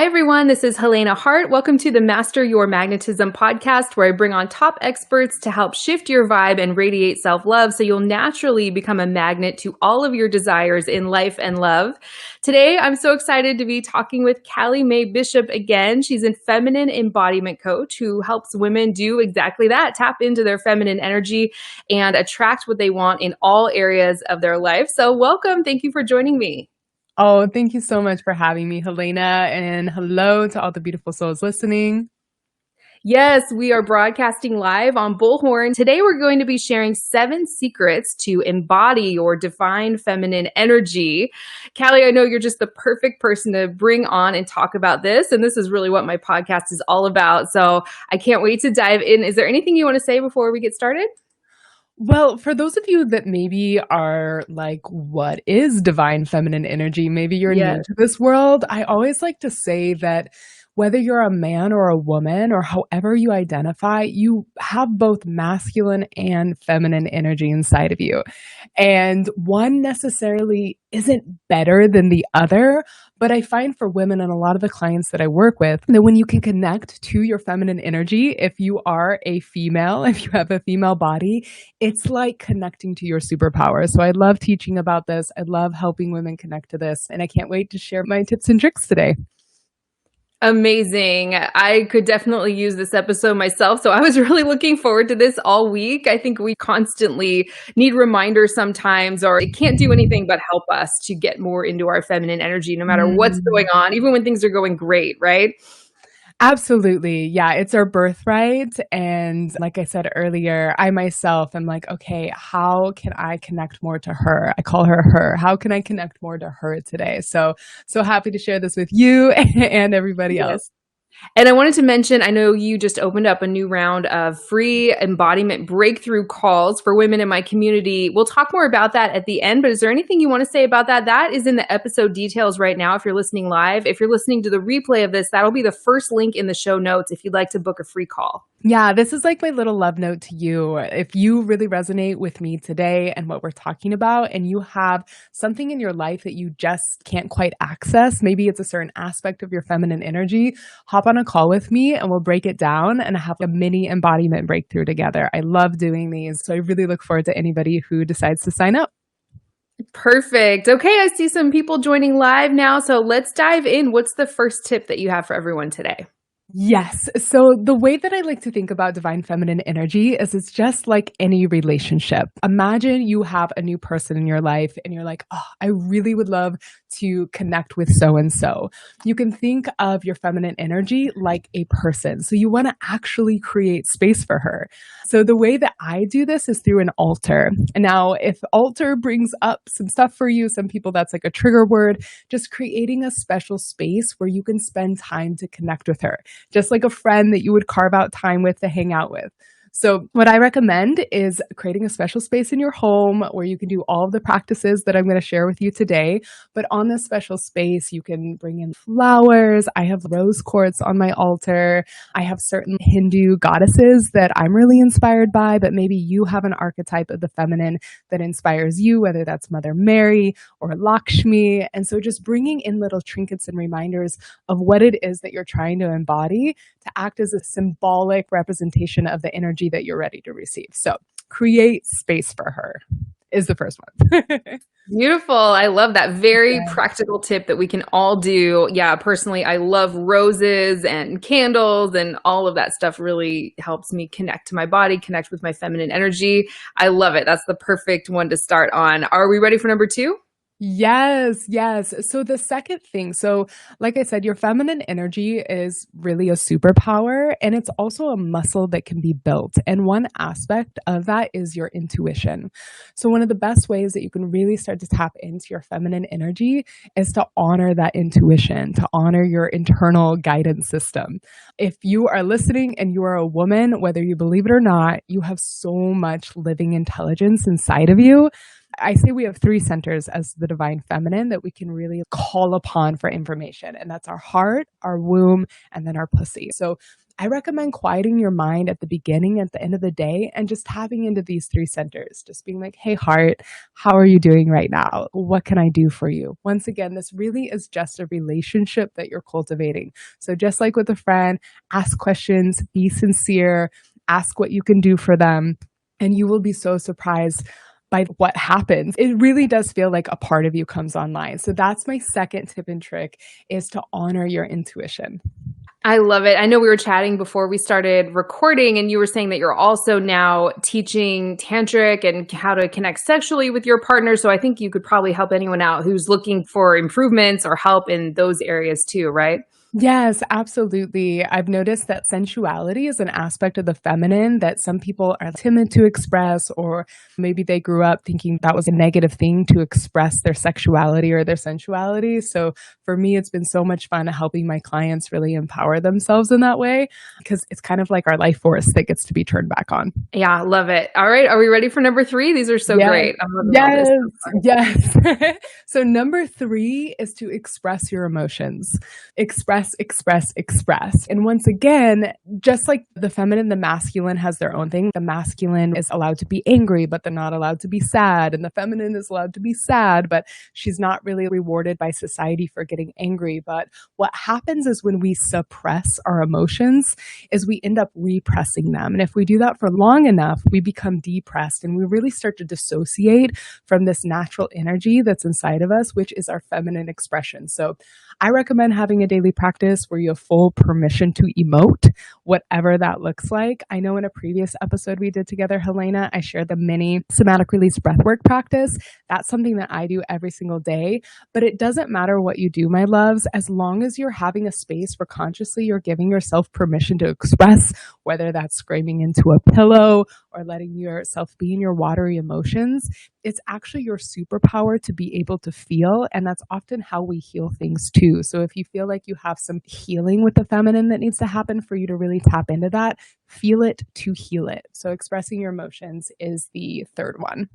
Hi, everyone. This is Helena Hart. Welcome to the Master Your Magnetism podcast, where I bring on top experts to help shift your vibe and radiate self-love so you'll naturally become a magnet to all of your desires in life and love. Today, I'm so excited to be talking with Callie Mae Bishop again. She's a feminine embodiment coach who helps women do exactly that, tap into their feminine energy and attract what they want in all areas of their life. So welcome. Thank you for joining me. Oh, thank you so much for having me, Helena. And hello to all the beautiful souls listening. Yes, we are broadcasting live on Bullhorn. Today, we're going to be sharing 7 secrets to embody your divine feminine energy. Callie, I know you're just the perfect person to bring on and talk about this. And this is really what my podcast is all about. So I can't wait to dive in. Is there anything you want to say before we get started? Well, for those of you that maybe are like, what is divine feminine energy? Maybe you're new Yes. to this world. I always like to say that whether you're a man or a woman or however you identify, you have both masculine and feminine energy inside of you. And one necessarily isn't better than the other. But I find for women and a lot of the clients that I work with that when you can connect to your feminine energy, if you are a female, if you have a female body, it's like connecting to your superpower. So I love teaching about this. I love helping women connect to this. And I can't wait to share my tips and tricks today. Amazing. I could definitely use this episode myself. So I was really looking forward to this all week. I think we constantly need reminders sometimes, or it can't do anything but help us to get more into our feminine energy, no matter what's going on, even when things are going great, right? Absolutely. Yeah, it's our birthright. And like I said earlier, I myself am like, okay, how can I connect more to her? I call her her. How can I connect more to her today? So happy to share this with you and everybody else. Yes. And I wanted to mention, I know you just opened up a new round of free embodiment breakthrough calls for women in my community. We'll talk more about that at the end, but is there anything you want to say about that? That is in the episode details right now if you're listening live. If you're listening to the replay of this, that'll be the first link in the show notes if you'd like to book a free call. Yeah, this is like my little love note to you. If you really resonate with me today and what we're talking about, and you have something in your life that you just can't quite access, maybe it's a certain aspect of your feminine energy, hop on a call with me and we'll break it down and have a mini embodiment breakthrough together. I love doing these. So I really look forward to anybody who decides to sign up. Perfect. Okay, I see some people joining live now. So let's dive in. What's the first tip that you have for everyone today? Yes. So the way that I like to think about divine feminine energy is it's just like any relationship. Imagine you have a new person in your life and you're like, oh, I really would love to connect with so and so. You can think of your feminine energy like a person. So you want to actually create space for her. So the way that I do this is through an altar. And now, if altar brings up some stuff for you, some people that's like a trigger word, just creating a special space where you can spend time to connect with her, just like a friend that you would carve out time with to hang out with. So what I recommend is creating a special space in your home where you can do all of the practices that I'm going to share with you today. But on this special space, you can bring in flowers. I have rose quartz on my altar. I have certain Hindu goddesses that I'm really inspired by, but maybe you have an archetype of the feminine that inspires you, whether that's Mother Mary or Lakshmi. And so just bringing in little trinkets and reminders of what it is that you're trying to embody to act as a symbolic representation of the energy that you're ready to receive. So create space for her is the first one. Beautiful. I love that. Very practical tip that we can all do. Yeah, personally, I love roses and candles, and all of that stuff really helps me connect to my body, connect with my feminine energy. I love it. That's the perfect one to start on. Are we ready for number 2? Yes, yes. So the second thing, so like I said, your feminine energy is really a superpower and it's also a muscle that can be built. And one aspect of that is your intuition. So one of the best ways that you can really start to tap into your feminine energy is to honor that intuition, to honor your internal guidance system. If you are listening and you are a woman, whether you believe it or not, you have so much living intelligence inside of you. I say we have 3 centers as the divine feminine that we can really call upon for information. And that's our heart, our womb, and then our pussy. So I recommend quieting your mind at the beginning, at the end of the day, and just tapping into these three centers. Just being like, hey, Hart, how are you doing right now? What can I do for you? Once again, this really is just a relationship that you're cultivating. So just like with a friend, ask questions, be sincere, ask what you can do for them, and you will be so surprised by what happens. It really does feel like a part of you comes online. So that's my second tip and trick, is to honor your intuition. I love it. I know we were chatting before we started recording, and you were saying that you're also now teaching tantric and how to connect sexually with your partner. So I think you could probably help anyone out who's looking for improvements or help in those areas too, right? Yes, absolutely. I've noticed that sensuality is an aspect of the feminine that some people are timid to express, or maybe they grew up thinking that was a negative thing to express their sexuality or their sensuality. So for me, it's been so much fun helping my clients really empower themselves in that way, because it's kind of like our life force that gets to be turned back on. Yeah, love it. All right. Are we ready for number three? These are so Yes, great. I'm loving all yes, this. yes. So number three is to express your emotions. Express, express, express. And once again, just like the feminine, the masculine has their own thing. The masculine is allowed to be angry, but they're not allowed to be sad. And the feminine is allowed to be sad, but she's not really rewarded by society for getting angry. But what happens is when we suppress our emotions is we end up repressing them. And if we do that for long enough, we become depressed and we really start to dissociate from this natural energy that's inside of us, which is our feminine expression. So I recommend having a daily practice where you have full permission to emote, whatever that looks like. I know in a previous episode we did together, Helena, I shared the mini somatic release breathwork practice. That's something that I do every single day, but it doesn't matter what you do, my loves, as long as you're having a space where consciously you're giving yourself permission to express, whether that's screaming into a pillow or letting yourself be in your watery emotions. It's actually your superpower to be able to feel. And that's often how we heal things too. So if you feel like you have some healing with the feminine that needs to happen for you to really tap into that, feel it to heal it. So expressing your emotions is the third one.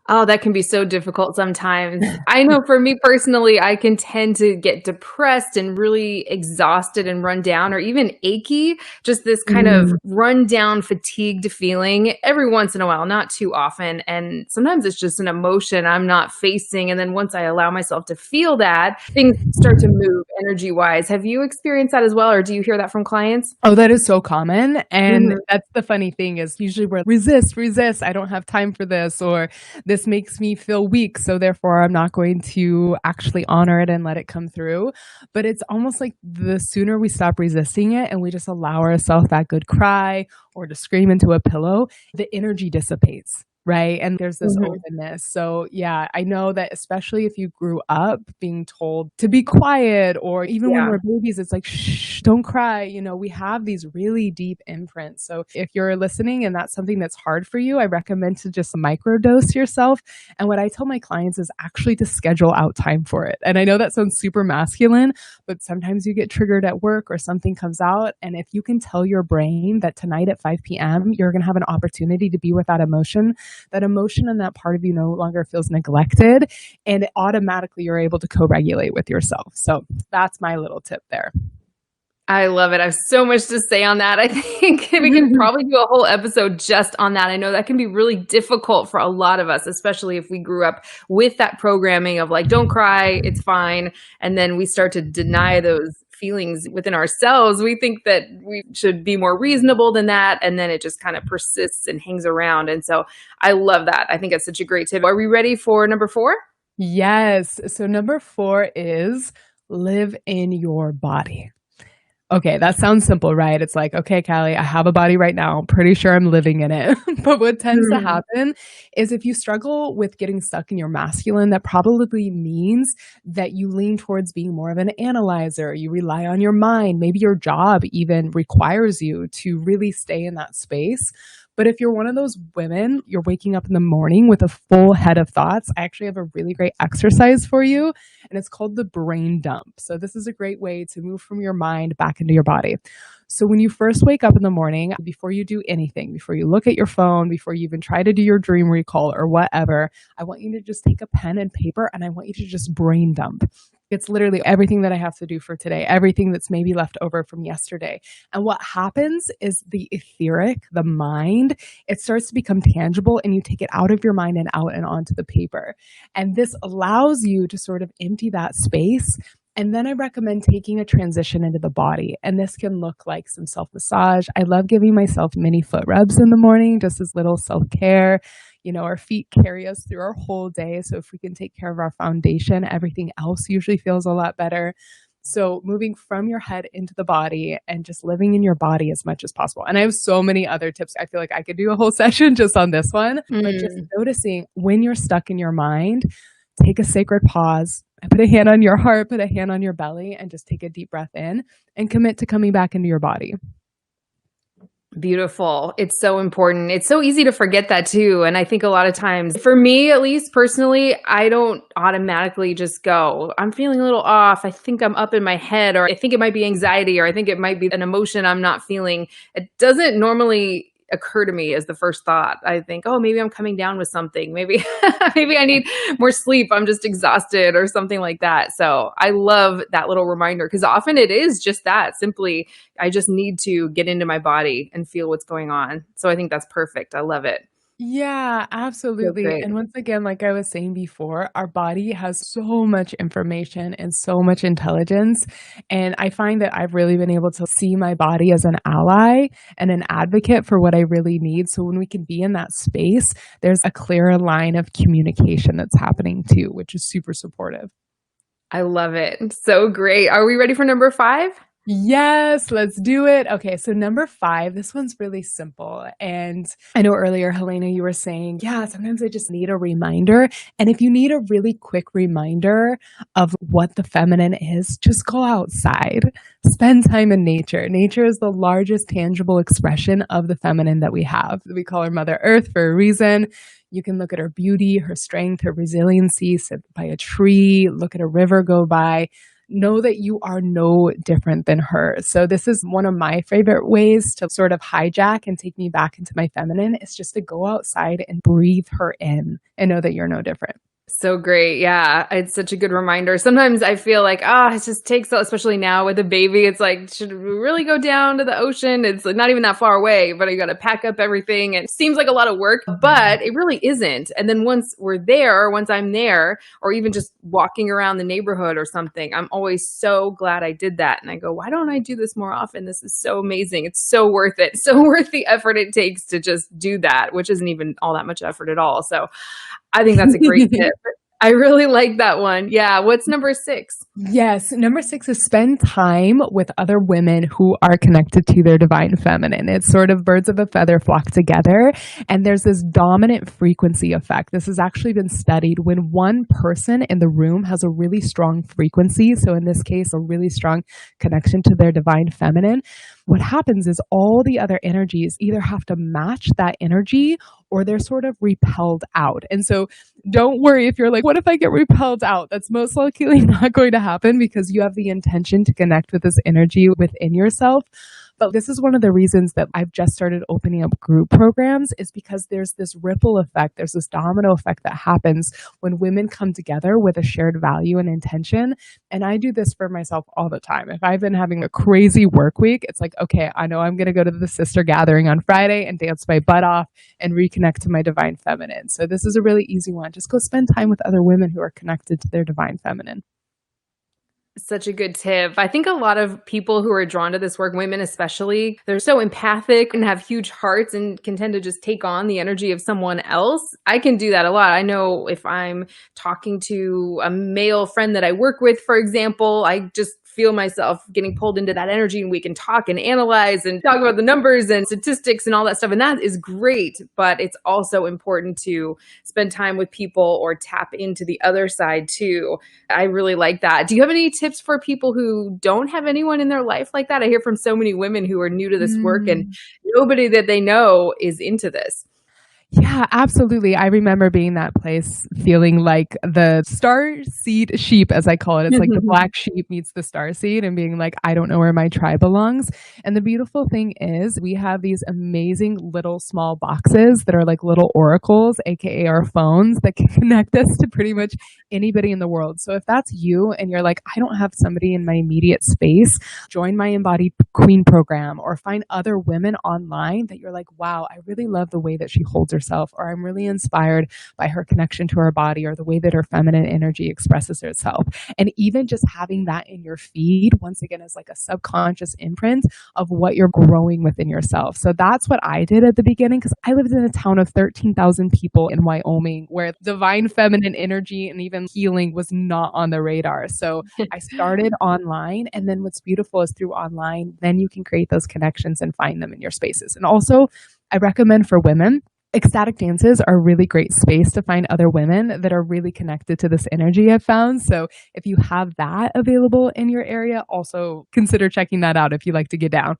Oh, that can be so difficult sometimes. I know for me personally, I can tend to get depressed and really exhausted and run down or even achy, just this kind of Mm. run down, fatigued feeling every once in a while, not too often. And sometimes it's just an emotion I'm not facing. And then once I allow myself to feel that, things start to move energy wise. Have you experienced that as well? Or do you hear that from clients? Oh, that is so common. And Mhm. that's the funny thing, is usually we're resist, resist. I don't have time for this, or this makes me feel weak. So therefore I'm not going to actually honor it and let it come through. But it's almost like the sooner we stop resisting it and we just allow ourselves that good cry or to scream into a pillow, the energy dissipates. Right. And there's this Mhm. openness. So, yeah, I know that especially if you grew up being told to be quiet, or even when Yeah. we're babies, it's like, shh, don't cry. You know, we have these really deep imprints. So, if you're listening and that's something that's hard for you, I recommend to just microdose yourself. And what I tell my clients is actually to schedule out time for it. And I know that sounds super masculine, but sometimes you get triggered at work or something comes out. And if you can tell your brain that tonight at 5 p.m., you're going to have an opportunity to be with that emotion and that part of you no longer feels neglected, and automatically you're able to co-regulate with yourself. So that's my little tip there. I love it. I have so much to say on that. I think we can probably do a whole episode just on that. I know that can be really difficult for a lot of us, especially if we grew up with that programming of like, don't cry, it's fine. And then we start to deny those feelings within ourselves. We think that we should be more reasonable than that. And then it just kind of persists and hangs around. And so I love that. I think it's such a great tip. Are we ready for number four? Yes. So number four is live in your body. Okay, that sounds simple, right? It's like, okay, Callie, I have a body right now. I'm pretty sure I'm living in it. But what tends to Mhm. happen is if you struggle with getting stuck in your masculine, that probably means that you lean towards being more of an analyzer. You rely on your mind. Maybe your job even requires you to really stay in that space. But if you're one of those women, you're waking up in the morning with a full head of thoughts, I actually have a really great exercise for you, and it's called the brain dump. So this is a great way to move from your mind back into your body. So when you first wake up in the morning, before you do anything, before you look at your phone, before you even try to do your dream recall or whatever, I want you to just take a pen and paper and I want you to just brain dump. It's literally everything that I have to do for today, everything that's maybe left over from yesterday. And what happens is the etheric, the mind, it starts to become tangible and you take it out of your mind and out and onto the paper. And this allows you to sort of empty that space. And then I recommend taking a transition into the body. And this can look like some self massage. I love giving myself mini foot rubs in the morning, just as little self care. You know, our feet carry us through our whole day. So if we can take care of our foundation, everything else usually feels a lot better. So moving from your head into the body and just living in your body as much as possible. And I have so many other tips. I feel like I could do a whole session just on this one, but just noticing when you're stuck in your mind, take a sacred pause. Put a hand on your heart, put a hand on your belly, and just take a deep breath in and commit to coming back into your body. Beautiful. It's so important. It's so easy to forget that too. And I think a lot of times, for me at least personally, I don't automatically just go, I'm feeling a little off. I think I'm up in my head, or I think it might be anxiety, or I think it might be an emotion I'm not feeling. It doesn't normally occur to me as the first thought. I think, oh, maybe I'm coming down with something. Maybe, maybe I need more sleep. I'm just exhausted or something like that. So I love that little reminder because often it is just that simply, I just need to get into my body and feel what's going on. So I think that's perfect. I love it. Yeah, Feel absolutely. great. And once again, like I was saying before, our body has so much information and so much intelligence. And I find that I've really been able to see my body as an ally and an advocate for what I really need. So when we can be in that space, there's a clearer line of communication that's happening too, which is super supportive. I love it. So great. Are we ready for number 5? Yes, let's do it. Okay, so number 5, this one's really simple. And I know earlier, Helena, you were saying, yeah, sometimes I just need a reminder. And if you need a really quick reminder of what the feminine is, just go outside, spend time in nature. Nature is the largest tangible expression of the feminine that we have. We call her Mother Earth for a reason. You can look at her beauty, her strength, her resiliency, sit by a tree, look at a river go by. Know that you are no different than her. So this is one of my favorite ways to sort of hijack and take me back into my feminine is just to go outside and breathe her in and know that you're no different. So great. Yeah. It's such a good reminder. Sometimes I feel like, it just takes, especially now with a baby, it's like, should we really go down to the ocean? It's like not even that far away, but you got to pack up everything. And it seems like a lot of work, but it really isn't. And then once I'm there, or even just walking around the neighborhood or something, I'm always so glad I did that. And I go, why don't I do this more often? This is so amazing. It's so worth it. So worth the effort it takes to just do that, which isn't even all that much effort at all. So I think that's a great tip. I really like that one. Yeah. What's number 6? Yes. Number 6 is spend time with other women who are connected to their divine feminine. It's sort of birds of a feather flock together. And there's this dominant frequency effect. This has actually been studied when one person in the room has a really strong frequency. So in this case, a really strong connection to their divine feminine. What happens is all the other energies either have to match that energy or they're sort of repelled out. And so don't worry if you're like, what if I get repelled out? That's most likely not going to happen because you have the intention to connect with this energy within yourself. But this is one of the reasons that I've just started opening up group programs is because there's this ripple effect. There's this domino effect that happens when women come together with a shared value and intention. And I do this for myself all the time. If I've been having a crazy work week, it's like, okay, I know I'm going to go to the sister gathering on Friday and dance my butt off and reconnect to my divine feminine. So this is a really easy one. Just go spend time with other women who are connected to their divine feminine. Such a good tip. I think a lot of people who are drawn to this work, women especially, they're so empathic and have huge hearts and can tend to just take on the energy of someone else. I can do that a lot. I know if I'm talking to a male friend that I work with, for example, I just feel myself getting pulled into that energy and we can talk and analyze and talk about the numbers and statistics and all that stuff. And that is great. But it's also important to spend time with people or tap into the other side too. I really like that. Do you have any tips for people who don't have anyone in their life like that? I hear from so many women who are new to this work and nobody that they know is into this. Yeah, absolutely. I remember being that place feeling like the star seed sheep, as I call it. It's like the black sheep meets the star seed and being like, I don't know where my tribe belongs. And the beautiful thing is we have these amazing little small boxes that are like little oracles, aka our phones, that can connect us to pretty much anybody in the world. So if that's you and you're like, I don't have somebody in my immediate space, join my Embodied Queen program or find other women online that you're like, wow, I really love the way that she holds herself, or I'm really inspired by her connection to her body or the way that her feminine energy expresses herself. And even just having that in your feed, once again, is like a subconscious imprint of what you're growing within yourself. So that's what I did at the beginning, because I lived in a town of 13,000 people in Wyoming where divine feminine energy and even healing was not on the radar. So I started online. And then what's beautiful is through online, then you can create those connections and find them in your spaces. And also, I recommend for women, ecstatic dances are a really great space to find other women that are really connected to this energy I've found. So if you have that available in your area, also consider checking that out if you like to get down.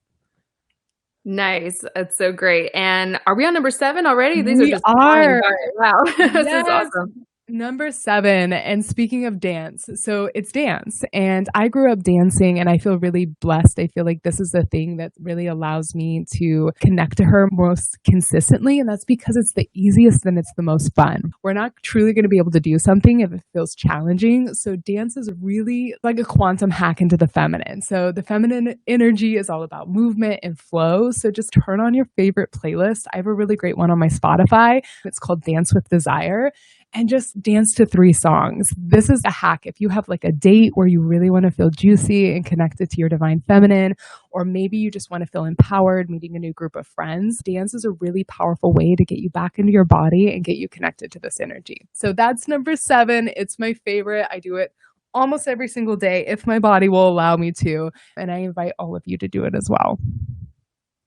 Nice. That's so great. And are we on number 7 already? These are We just flying are. by. Wow. This is Yes. awesome. Number 7, and speaking of dance, so it's dance, and I grew up dancing, and I feel really blessed. I feel like this is the thing that really allows me to connect to her most consistently, and that's because it's the easiest and it's the most fun. We're not truly going to be able to do something if it feels challenging, so dance is really like a quantum hack into the feminine. So the feminine energy is all about movement and flow, so just turn on your favorite playlist. I have a really great one on my Spotify. It's called Dance with Desire, and just dance to 3 songs. This is a hack. If you have like a date where you really want to feel juicy and connected to your divine feminine, or maybe you just want to feel empowered meeting a new group of friends, dance is a really powerful way to get you back into your body and get you connected to this energy. So that's number 7. It's my favorite. I do it almost every single day if my body will allow me to. And I invite all of you to do it as well.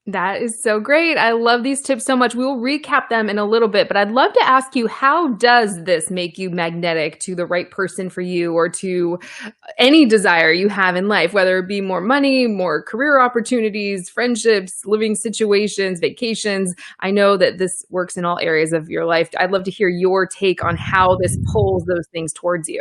That is so great. I love these tips so much. We will recap them in a little bit, but I'd love to ask you, how does this make you magnetic to the right person for you or to any desire you have in life, whether it be more money, more career opportunities, friendships, living situations, vacations? I know that this works in all areas of your life. I'd love to hear your take on how this pulls those things towards you.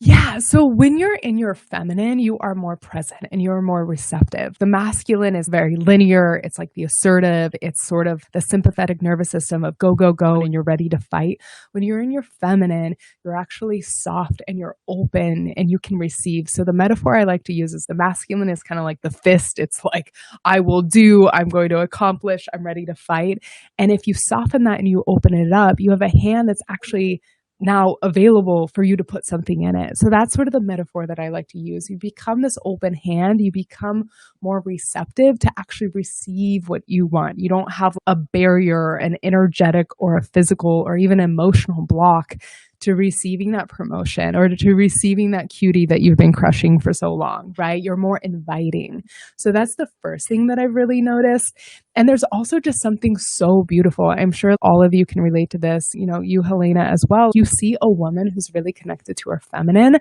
Yeah. So when you're in your feminine, you are more present and you're more receptive. The masculine is very linear. It's like the assertive. It's sort of the sympathetic nervous system of go, go, go, and you're ready to fight. When you're in your feminine, you're actually soft and you're open and you can receive. So the metaphor I like to use is the masculine is kind of like the fist. It's like, I will do, I'm going to accomplish, I'm ready to fight. And if you soften that and you open it up, you have a hand that's actually now available for you to put something in it. So that's sort of the metaphor that I like to use. You become this open hand, you become more receptive to actually receive what you want. You don't have a barrier, an energetic or a physical or even emotional block to receiving that promotion or to receiving that cutie that you've been crushing for so long, right? You're more inviting. So that's the first thing that I've really noticed. And there's also just something so beautiful. I'm sure all of you can relate to this, you know, you, Helena, as well. You see a woman who's really connected to her feminine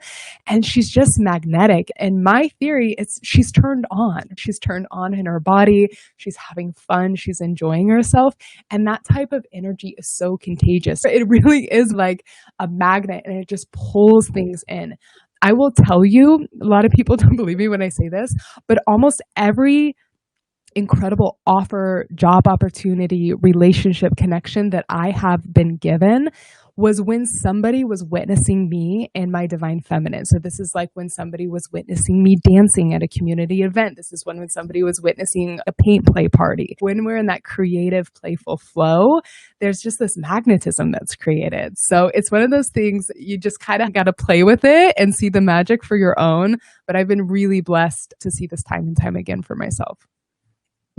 and she's just magnetic. And my theory is she's turned on. She's turned on in her body. She's having fun. She's enjoying herself. And that type of energy is so contagious. It really is like a magnet and it just pulls things in. I will tell you, a lot of people don't believe me when I say this, but almost every incredible offer, job opportunity, relationship connection that I have been given was when somebody was witnessing me in my divine feminine. So this is like when somebody was witnessing me dancing at a community event. This is when somebody was witnessing a paint play party. When we're in that creative, playful flow, there's just this magnetism that's created. So it's one of those things you just kind of got to play with it and see the magic for your own. But I've been really blessed to see this time and time again for myself.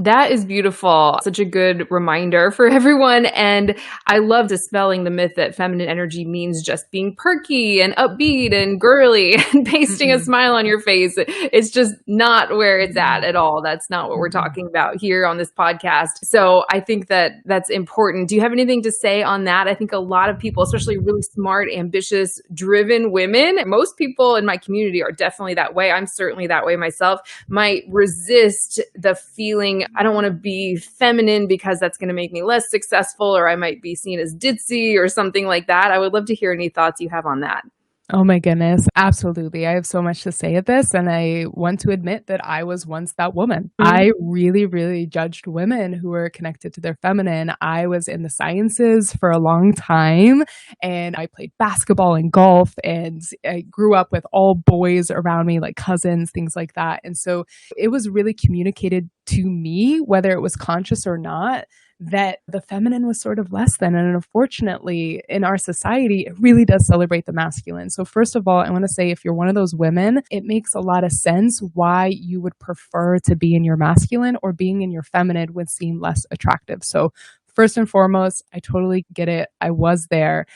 That is beautiful. Such a good reminder for everyone. And I love dispelling the myth that feminine energy means just being perky and upbeat and girly and pasting a smile on your face. It's just not where it's at all. That's not what we're talking about here on this podcast. So I think that that's important. Do you have anything to say on that? I think a lot of people, especially really smart, ambitious, driven women, most people in my community are definitely that way. I'm certainly that way myself, might resist the feeling I don't want to be feminine because that's going to make me less successful, or I might be seen as ditzy or something like that. I would love to hear any thoughts you have on that. Oh my goodness. Absolutely. I have so much to say at this. And I want to admit that I was once that woman. Mhm. I really, really judged women who were connected to their feminine. I was in the sciences for a long time and I played basketball and golf and I grew up with all boys around me, like cousins, things like that. And so it was really communicated to me, whether it was conscious or not, that the feminine was sort of less than. And unfortunately, in our society, it really does celebrate the masculine. So, first of all, I want to say if you're one of those women, it makes a lot of sense why you would prefer to be in your masculine or being in your feminine would seem less attractive. So, first and foremost, I totally get it. I was there.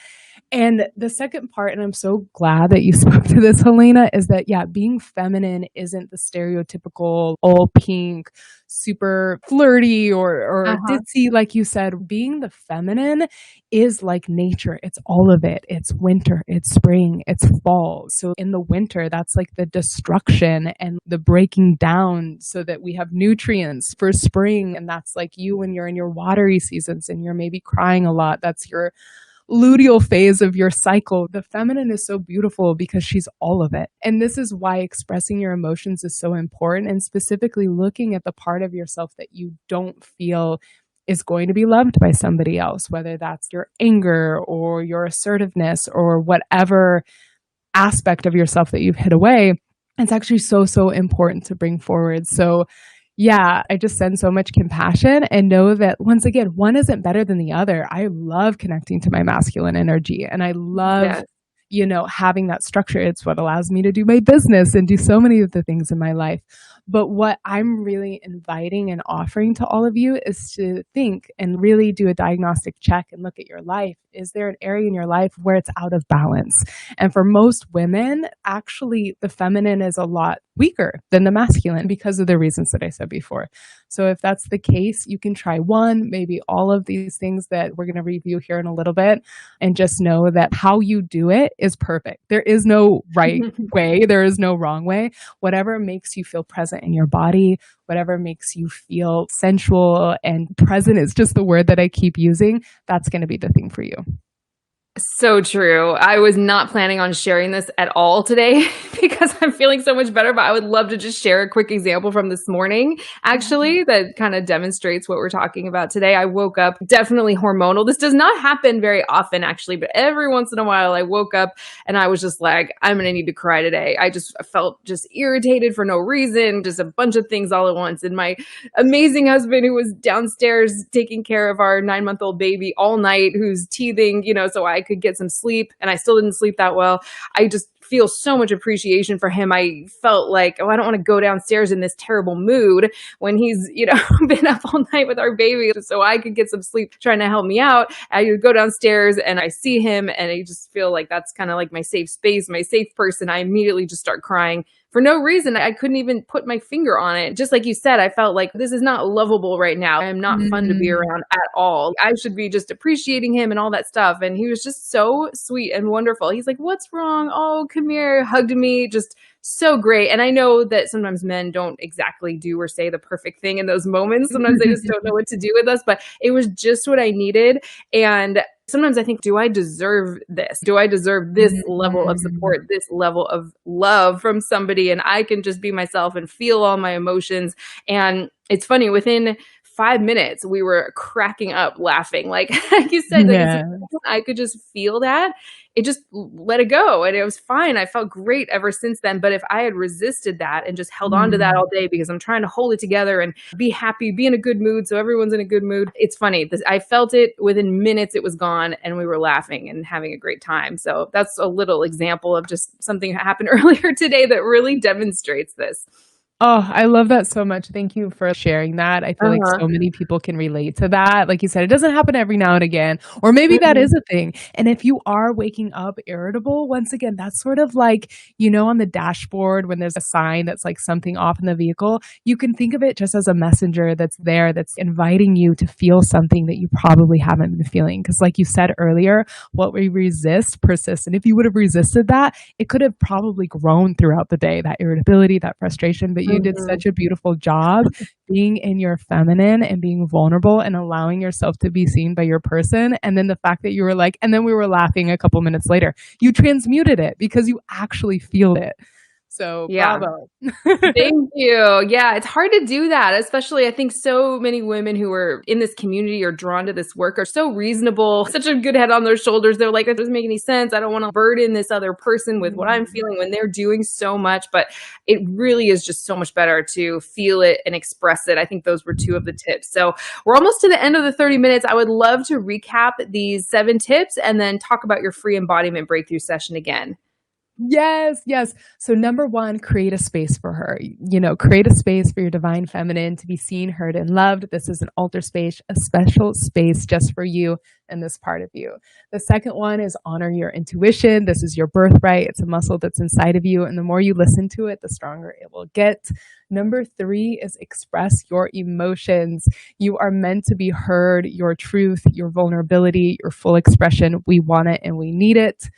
And the second part, and I'm so glad that you spoke to this, Helena, is that, yeah, being feminine isn't the stereotypical all pink, super flirty or Uh-huh. ditzy, like you said. Being the feminine is like nature. It's all of it. It's winter, it's spring, it's fall. So in the winter, that's like the destruction and the breaking down so that we have nutrients for spring. And that's like you when you're in your watery seasons and you're maybe crying a lot. That's your luteal phase of your cycle. The feminine is so beautiful because she's all of it. And this is why expressing your emotions is so important, and specifically looking at the part of yourself that you don't feel is going to be loved by somebody else, whether that's your anger or your assertiveness or whatever aspect of yourself that you've hid away. It's actually so, so important to bring forward. So yeah, I just send so much compassion and know that once again, one isn't better than the other. I love connecting to my masculine energy and I love, Yes. having that structure. It's what allows me to do my business and do so many of the things in my life. But what I'm really inviting and offering to all of you is to think and really do a diagnostic check and look at your life. Is there an area in your life where it's out of balance? And for most women, actually, the feminine is a lot weaker than the masculine because of the reasons that I said before. So if that's the case, you can try one, maybe all of these things that we're going to review here in a little bit, and just know that how you do it is perfect. There is no right way. There is no wrong way. Whatever makes you feel present in your body, whatever makes you feel sensual and present is just the word that I keep using. That's going to be the thing for you. So true. I was not planning on sharing this at all today because I'm feeling so much better, but I would love to just share a quick example from this morning, actually, that kind of demonstrates what we're talking about today. I woke up definitely hormonal. This does not happen very often, actually, but every once in a while I woke up and I was just like, I'm going to need to cry today. I felt just irritated for no reason, just a bunch of things all at once. And my amazing husband, who was downstairs taking care of our 9-month-old baby all night, who's teething, so I could get some sleep, and I still didn't sleep that well. I just feel so much appreciation for him. I felt like, I don't want to go downstairs in this terrible mood when he's, been up all night with our baby. So I could get some sleep trying to help me out. I would go downstairs and I see him and I just feel like that's kind of like my safe space, my safe person. I immediately just start crying for no reason. I couldn't even put my finger on it. Just like you said, I felt like this is not lovable right now. I am not fun to be Mm. around at all. I should be just appreciating him and all that stuff. And he was just so sweet and wonderful. He's like, "What's wrong? Oh, come here." Hugged me. Just so great. And I know that sometimes men don't exactly do or say the perfect thing in those moments. Sometimes they just don't know what to do with us, but it was just what I needed. And sometimes I think, do I deserve this? Do I deserve this level of Mm. support, this level of love from somebody? And I can just be myself and feel all my emotions. And it's funny, within 5 minutes, we were cracking up laughing. Like you said, like Yeah. I could just feel that. It just let it go and it was fine. I felt great ever since then. But if I had resisted that and just held on to that Mm. all day because I'm trying to hold it together and be happy, be in a good mood, so everyone's in a good mood, it's funny. I felt it within minutes, it was gone, and we were laughing and having a great time. So that's a little example of just something that happened earlier today that really demonstrates this. Oh, I love that so much. Thank you for sharing that. I feel like Uh-huh. so many people can relate to that. Like you said, it doesn't happen every now and again, or maybe that Mhm. is a thing. And if you are waking up irritable, once again, that's sort of like, on the dashboard when there's a sign that's like something off in the vehicle, you can think of it just as a messenger that's there, that's inviting you to feel something that you probably haven't been feeling. Because like you said earlier, what we resist persists. And if you would have resisted that, it could have probably grown throughout the day, that irritability, that frustration, but you did such a beautiful job being in your feminine and being vulnerable and allowing yourself to be seen by your person. And then the fact that you were like, and then we were laughing a couple minutes later, you transmuted it because you actually feel it. So Yeah. bravo. Thank you. Yeah, it's hard to do that, especially I think so many women who are in this community or drawn to this work are so reasonable, such a good head on their shoulders. They're like, it doesn't make any sense. I don't want to burden this other person with what I'm feeling when they're doing so much. But it really is just so much better to feel it and express it. I think those were two of the tips. So we're almost to the end of the 30 minutes. I would love to recap these 7 tips and then talk about your free embodiment breakthrough session again. Yes, yes. So number 1, create a space for her. Create a space for your divine feminine to be seen, heard, and loved. This is an altar space, a special space just for you and this part of you. The second one is honor your intuition. This is your birthright. It's a muscle that's inside of you. And the more you listen to it, the stronger it will get. Number 3 is express your emotions. You are meant to be heard, your truth, your vulnerability, your full expression. We want it and we need it.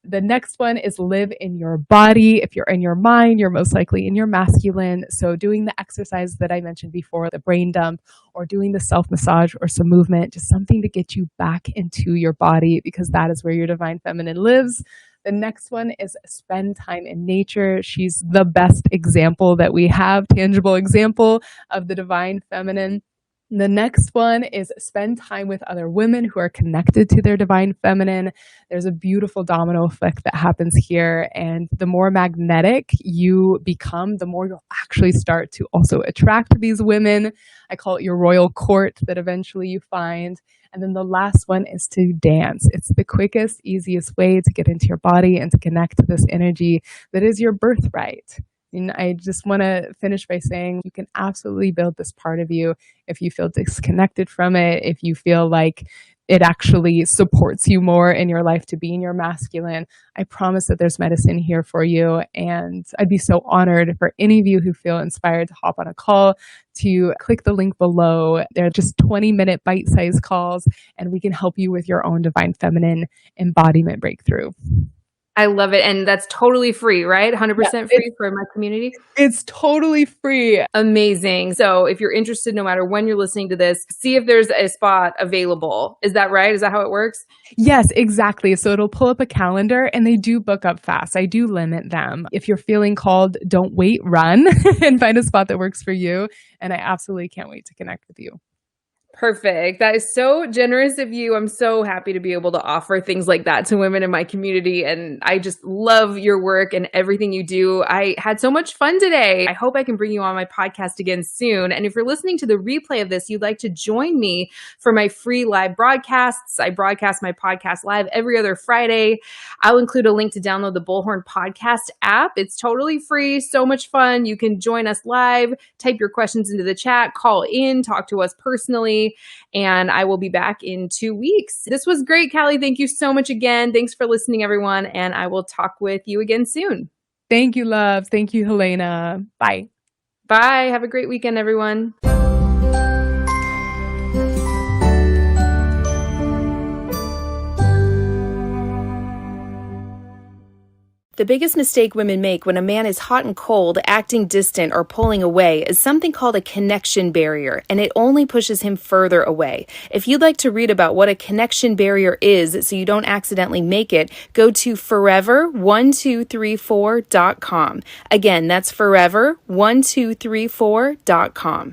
The next one is live in your body. If you're in your mind, you're most likely in your masculine. So doing the exercise that I mentioned before, the brain dump, or doing the self-massage or some movement, just something to get you back into your body because that is where your divine feminine lives. The next one is spend time in nature. She's the best example that we have, tangible example of the divine feminine. The next one is spend time with other women who are connected to their divine feminine. There's a beautiful domino effect that happens here. And the more magnetic you become, the more you'll actually start to also attract these women. I call it your royal court that eventually you find. And then the last one is to dance. It's the quickest, easiest way to get into your body and to connect to this energy that is your birthright. And I just want to finish by saying you can absolutely build this part of you if you feel disconnected from it, if you feel like it actually supports you more in your life to be in your masculine. I promise that there's medicine here for you. And I'd be so honored for any of you who feel inspired to hop on a call to click the link below. They're just 20-minute bite-sized calls, and we can help you with your own divine feminine embodiment breakthrough. I love it. And that's totally free, right? 100% free for my community? It's totally free. Amazing. So if you're interested, no matter when you're listening to this, see if there's a spot available. Is that right? Is that how it works? Yes, exactly. So it'll pull up a calendar and they do book up fast. I do limit them. If you're feeling called, don't wait, run and find a spot that works for you. And I absolutely can't wait to connect with you. Perfect. That is so generous of you. I'm so happy to be able to offer things like that to women in my community. And I just love your work and everything you do. I had so much fun today. I hope I can bring you on my podcast again soon. And if you're listening to the replay of this, you'd like to join me for my free live broadcasts. I broadcast my podcast live every other Friday. I'll include a link to download the Bullhorn Podcast app. It's totally free. So much fun. You can join us live, type your questions into the chat, call in, talk to us personally. And I will be back in 2 weeks. This was great, Callie. Thank you so much again. Thanks for listening, everyone. And I will talk with you again soon. Thank you, love. Thank you, Helena. Bye. Bye. Have a great weekend, everyone. The biggest mistake women make when a man is hot and cold, acting distant, or pulling away is something called a connection barrier, and it only pushes him further away. If you'd like to read about what a connection barrier is so you don't accidentally make it, go to forever1234.com. Again, that's forever1234.com.